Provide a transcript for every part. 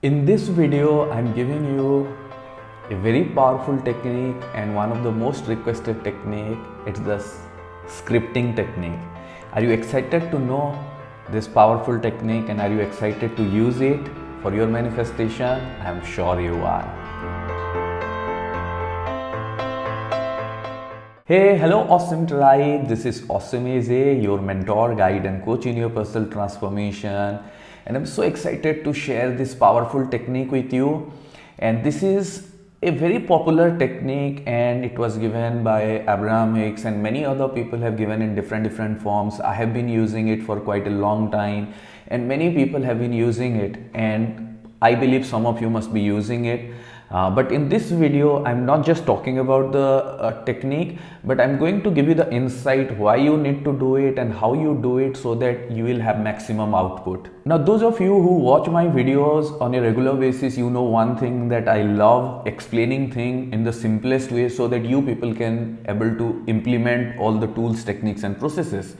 In this video, I'm giving you a very powerful technique and one of the most requested technique. It's the scripting technique. Are you excited to know this powerful technique and are you excited to use it for your manifestation? I'm sure you are. Hey, hello awesome tribe. This is Awesome AJ, your mentor, guide and coach in your personal transformation. And I'm so excited to share this powerful technique with you. And this is a very popular technique and it was given by Abraham Hicks and many other people have given in different forms. I have been using it for quite a long time and many people have been using it, and I believe some of you must be using it. But in this video, I'm not just talking about the technique, but I'm going to give you the insight why you need to do it and how you do it so that you will have maximum output. Now, those of you who watch my videos on a regular basis, you know one thing that I love explaining things in the simplest way so that you people can able to implement all the tools, techniques and processes.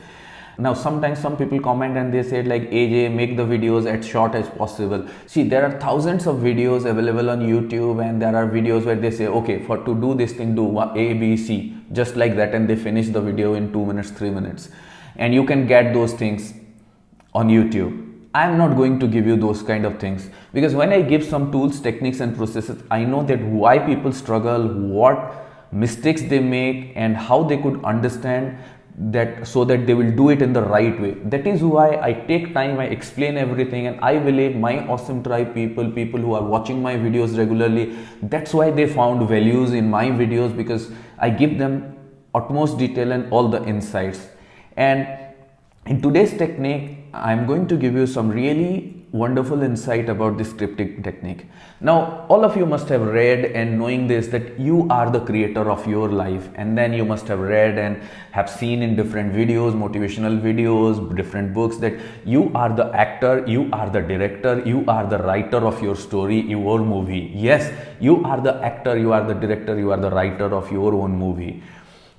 Now sometimes some people comment and they said like, AJ, make the videos as short as possible. See, there are thousands of videos available on YouTube and there are videos where they say, okay, for to do this thing, do A, B, C, just like that, and they finish the video in 2 minutes, 3 minutes. And you can get those things on YouTube. I'm not going to give you those kind of things because when I give some tools, techniques and processes, I know that why people struggle, what mistakes they make and how they could understand that so that they will do it in the right way. That is why I take time, I explain everything, and I believe my awesome tribe people who are watching my videos regularly, that's why they found values in my videos, because I give them utmost detail and all the insights. And in today's technique, I'm going to give you some really wonderful insight about this scripting technique. Now, all of you must have read and knowing this that you are the creator of your life, and then you must have read and have seen in different videos, motivational videos, different books, that you are the actor, you are the director, you are the writer of your story, your movie. Yes, you are the actor, you are the director, you are the writer of your own movie,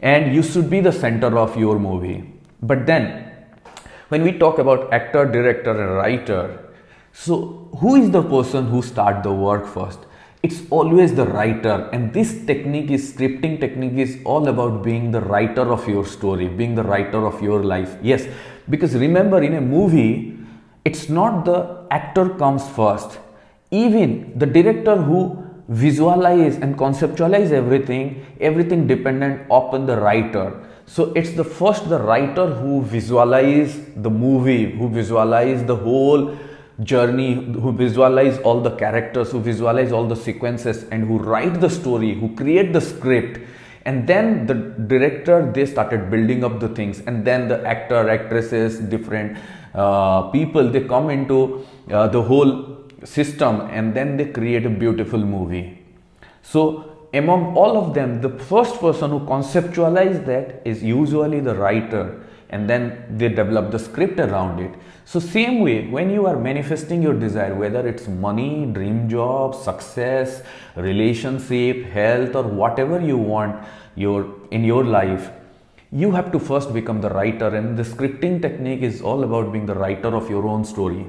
and you should be the center of your movie. But then when we talk about actor, director and writer, so who is the person who start the work first? It's always the writer, and this technique is scripting technique is all about being the writer of your story, being the writer of your life. Yes, because remember, in a movie, it's not the actor comes first. Even the director who visualize and conceptualize everything dependent upon the writer. So it's the first the writer who visualize the movie, who visualize the whole journey, who visualize all the characters, who visualize all the sequences, and who write the story, who create the script. And then the director, they started building up the things, and then the actor, actresses, different people, they come into the whole system, and then they create a beautiful movie. So among all of them, the first person who conceptualizes that is usually the writer, and then they develop the script around it. So same way, when you are manifesting your desire, whether it's money, dream job, success, relationship, health, or whatever you want in your life, you have to first become the writer, and the scripting technique is all about being the writer of your own story.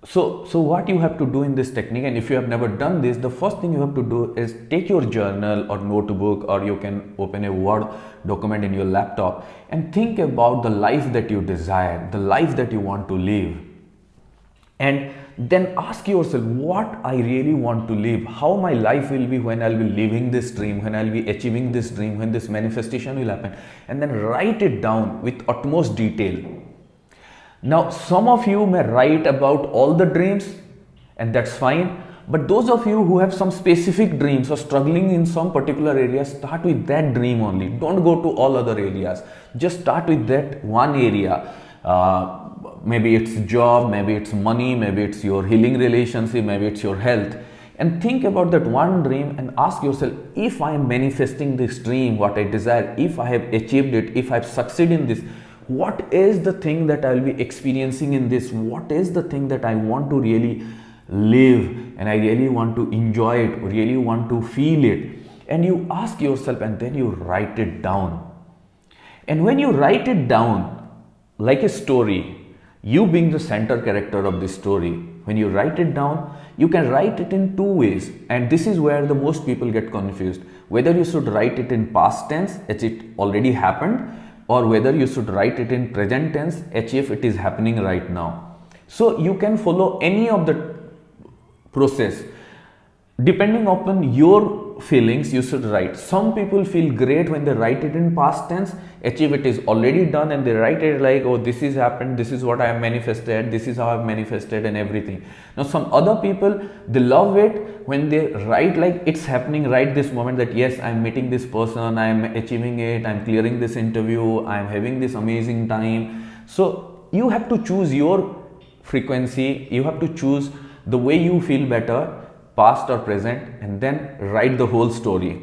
So what you have to do in this technique, and if you have never done this, the first thing you have to do is take your journal or notebook, or you can open a Word document in your laptop and think about the life that you desire, the life that you want to live. And then ask yourself what I really want to live, how my life will be when I'll be living this dream, when I'll be achieving this dream, when this manifestation will happen, and then write it down with utmost detail. Now, some of you may write about all the dreams, and that's fine. But those of you who have some specific dreams or struggling in some particular area, start with that dream only. Don't go to all other areas. Just start with that one area. Maybe it's job, maybe it's money, maybe it's your healing relationship, maybe it's your health. And think about that one dream and ask yourself, if I am manifesting this dream, what I desire, if I have achieved it, if I have succeeded in this, what is the thing that I will be experiencing in this? What is the thing that I want to really live and I really want to enjoy it, really want to feel it? And you ask yourself and then you write it down. And when you write it down like a story, you being the center character of the story, when you write it down, You can write it in two ways, and this is where the most people get confused. Whether you should write it in past tense, as it already happened, or whether you should write it in present tense, as if it is happening right now. So you can follow any of the process. Depending upon your feelings, you should write. Some people feel great when they write it in past tense, achieve it is already done, and they write it like, oh, this is happened, this is what I have manifested, this is how I have manifested, and everything. Now some other people, they love it when they write like it's happening right this moment, that yes, I'm meeting this person, I'm achieving it, I'm clearing this interview, I'm having this amazing time. So you have to choose your frequency, you have to choose the way you feel better, past or present, and then write the whole story.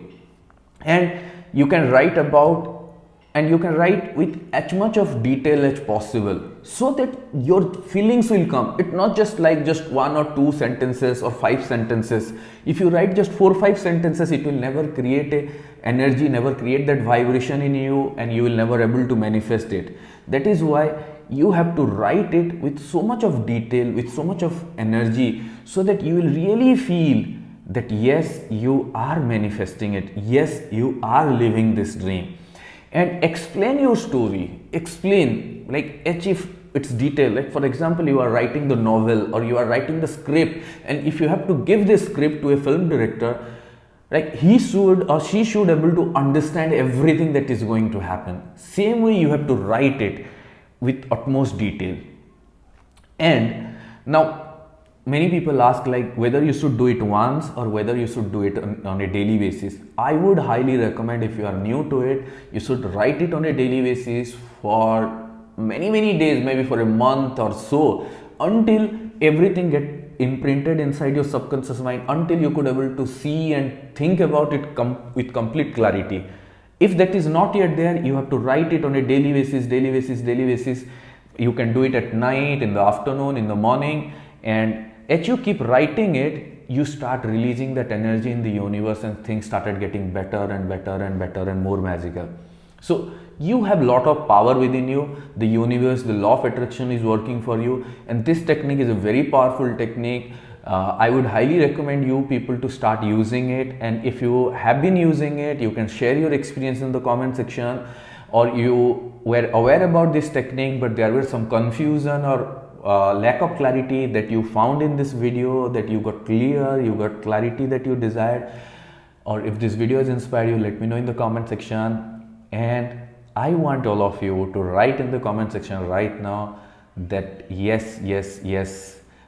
And you can write about, and you can write with as much of detail as possible, so that your feelings will come. It's not just like just 1 or 2 sentences or 5 sentences. If you write just 4 or 5 sentences, it will never create a energy, never create that vibration in you, and you will never able to manifest it. That is why you have to write it with so much of detail, with so much of energy, so that you will really feel that yes, you are manifesting it, yes, you are living this dream. And explain your story, explain like as if it's detailed. Like for example, you are writing the novel or you are writing the script, and if you have to give this script to a film director, like he should or she should able to understand everything that is going to happen. Same way you have to write it with utmost detail. And now many people ask like whether you should do it once or whether you should do it on a daily basis. I would highly recommend, if you are new to it, you should write it on a daily basis for many days, maybe for a month or so, until everything get imprinted inside your subconscious mind, until you could able to see and think about it with complete clarity. If that is not yet there, you have to write it on a daily basis. You can do it at night, in the afternoon, in the morning, and as you keep writing it, you start releasing that energy in the universe, and things started getting better and more magical. So you have a lot of power within you. The universe, the law of attraction is working for you, and this technique is a very powerful technique. I would highly recommend you people to start using it, and if you have been using it, you can share your experience in the comment section, or you were aware about this technique but there was some confusion or lack of clarity that you found in this video, that you got clear, you got clarity that you desired, or if this video has inspired you, let me know in the comment section. And I want all of you to write in the comment section right now that yes,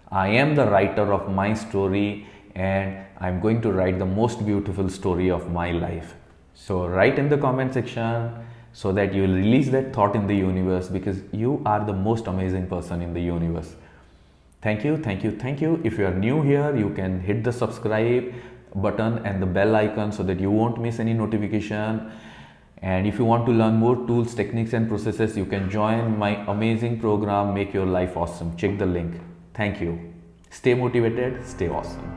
I am the writer of my story, and I'm going to write the most beautiful story of my life. So write in the comment section so that you will release that thought in the universe, because you are the most amazing person in the universe. Thank you. If you are new here, you can hit the subscribe button and the bell icon so that you won't miss any notification. And if you want to learn more tools, techniques and processes, you can join my amazing program, Make Your Life Awesome. Check the link. Thank you. Stay motivated, stay awesome.